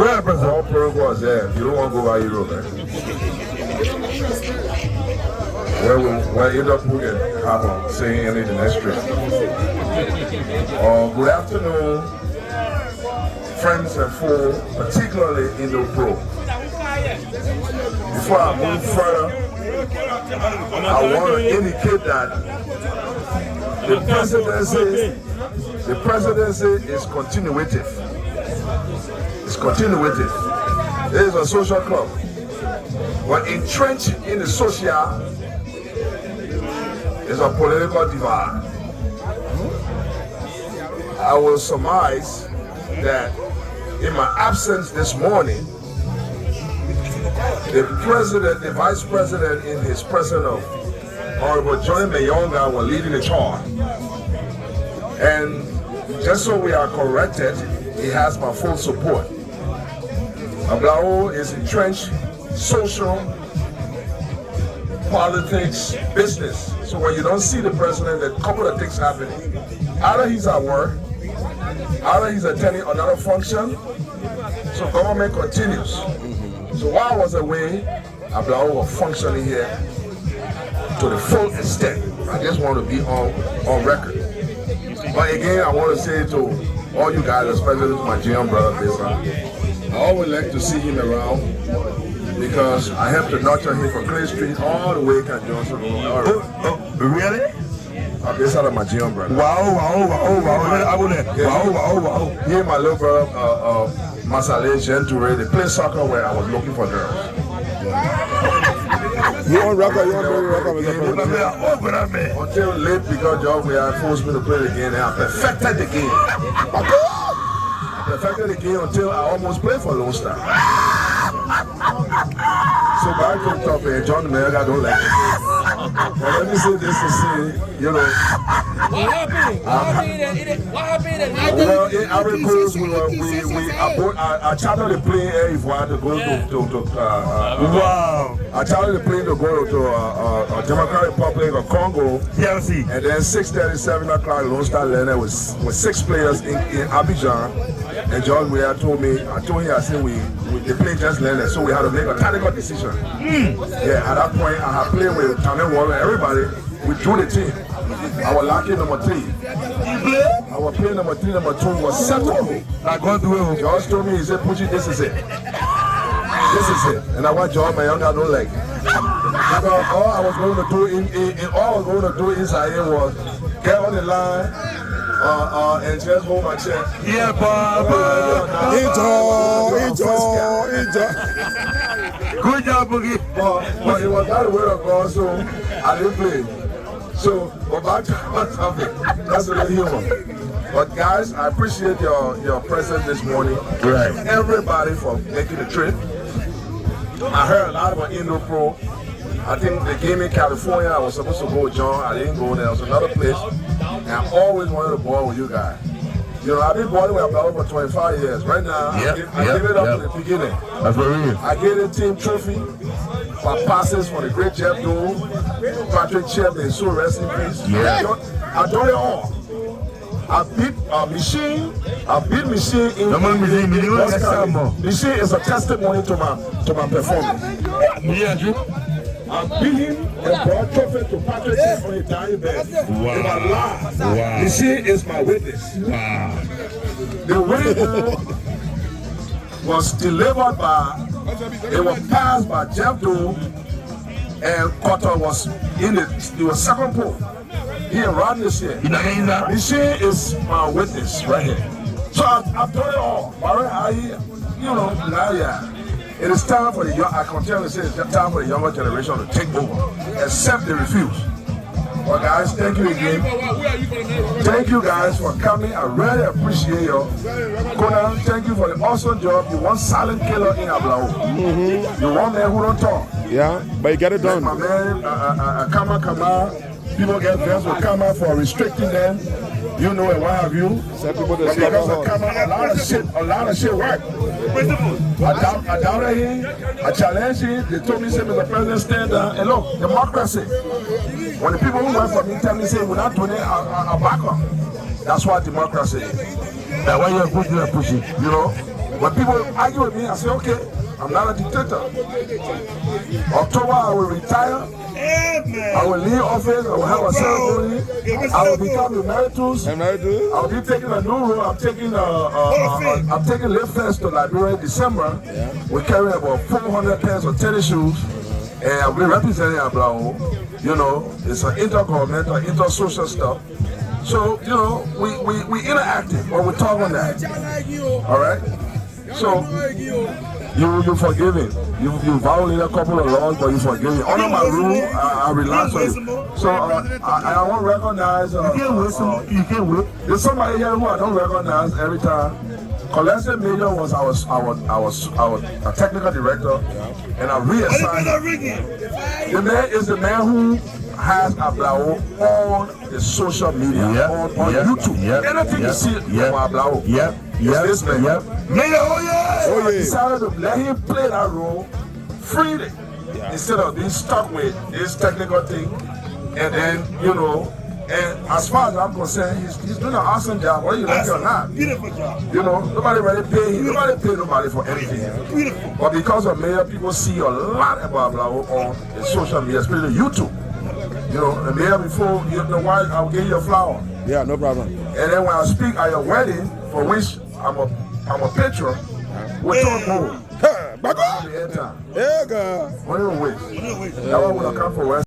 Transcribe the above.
ahead, President. All protocols there. You don't want to go by Europe, man. We'll end up saying anything that's true. Good afternoon, friends and foes, particularly in the pro. Before I move further, I want to indicate that the presidency is continuative. It's continuative. It is a social club. But entrenched in the social is a political divide. I will surmise that in my absence this morning, the president, the vice president in his presence of Honorable Johnny Mayonga were leading the charge. And just so we are corrected, he has my full support. Ahblawoe is entrenched social, politics, business. So when you don't see the president, there are a couple of things happening. Either he's at work, either he's attending another function, so government continues. So while I was away, Ahblawoe was functioning here to the full extent. I just want to be on record. But again, I want to say to all you guys, especially to my GM brother, I always like to see him around because I have to nurture him from Clay Street all the way to Johnson. Really? This out of my GM brother. Wow. He and my little brother, Masale Genture, they play soccer where I was looking for girls. You on record, until late because John we are forced me to play the game and I perfected the game. I perfected the game until I almost played for Lone Star. So back to the topic, John Mayonga don't like it. But let me say this to say, you know. What happened? Well, in Ivory Coast, I chartered the plane Air Ivoire to go to Wow. I chartered the plane to go to Democratic Republic of Congo. TLC. And then 6:30, 7 o'clock, Lone Star landed with 6 players in Abidjan. And John Weir told me, I said the plane just landed, so we had to make a tactical decision. Yeah, at that point, I had played with Tammy Waller and everybody. We drew the team. I was lucky number 3. I was playing number 3, number 2 was settled. I got to it. George told me, he said, Pucci, this is it. This is it. And I want John Mayonga don't like it. Because all I was going to do inside here was get on the line and just hold my chest. Yeah, Baba. Good job, Boogie. But it was not the word of God, so I didn't play. So, but back to my topic. That's a little humor. But guys, I appreciate your presence this morning. Right. Everybody for making the trip. I heard a lot about Indo Pro. I think the game in California, I was supposed to go with John. I didn't go there. It was another place. And I always wanted to ball with you guys. You know, I've been balling with Ahblawoe for 25 years. Right now, I give it up to the beginning. That's what it is. I gave the team trophy for passes for the great Jeff Doe, Patrick Chep, and so rest in peace. Yeah. I done it all. I beat Machine. I beat Machine in Machine is a testimony to my performance. Yeah, I beat him and brought trophy to Patrick Chep on his dying bed. Wow. In my life. Machine is my witness. Wow. The winning was delivered it was passed by Jeff Doe, and Carter was in it was second pole. He around this year. Machine is my witness right here. So I've done it all. It is time for the young, I continue to say it's time for the younger generation to take over, except they refuse. Well guys, thank you again. Thank you guys for coming. I really appreciate you. Conan, thank you for the awesome job. You want silent killer in Ahblawoe. You want man who don't talk. Yeah, but you get it done. Like my man, Kama. People get vexed with Kama for restricting them. You know, and what have you. Some people But because of Kama, a lot of shit work. I doubted him. I challenged him. They told me, say, Mr. President, stand down. And look, democracy. When the people who work for me tell me, say, we're not doing it, I back up. That's what democracy is. That's why you're pushing, you know. When people argue with me, I say, okay, I'm not a dictator. October, I will retire. I will leave office. I will have a ceremony. I will become emeritus. I will be taking a new role. I'm taking Live Fest to Liberia in December. We're carrying about 400 pairs of tennis shoes, and I'll be representing Ahblawoe. You know, it's an intergovernmental, intersocial stuff. So, you know, we interactive, but we talk on that. All right? So, you forgive him. You violate a couple of laws, but you forgive him. Under my rule, I relax on you. So, I won't recognize. You can't wait. There's somebody here who I don't recognize every time. Collector Major was our technical director, and I reassigned him. The man is the man who has Ahblawoe on the social media, on YouTube. Anything you see from Ahblawoe, it's this man. So I decided to let him play that role freely instead of being stuck with this technical thing. And then, you know, and as far as I'm concerned, he's doing an awesome job, whether you like it or not. Beautiful job. You know, nobody really pay him. Nobody pay nobody for anything. Beautiful. But because of Mayor, people see a lot about Ahblawoe on the social media, especially YouTube. You know, and Mayor, before you know why, I'll give you a flower. Yeah, no problem. And then when I speak at your wedding, for which I'm a patron, we'll talk more. Back up! Yeah, Yeah, God. What do you wait? That one will come for West.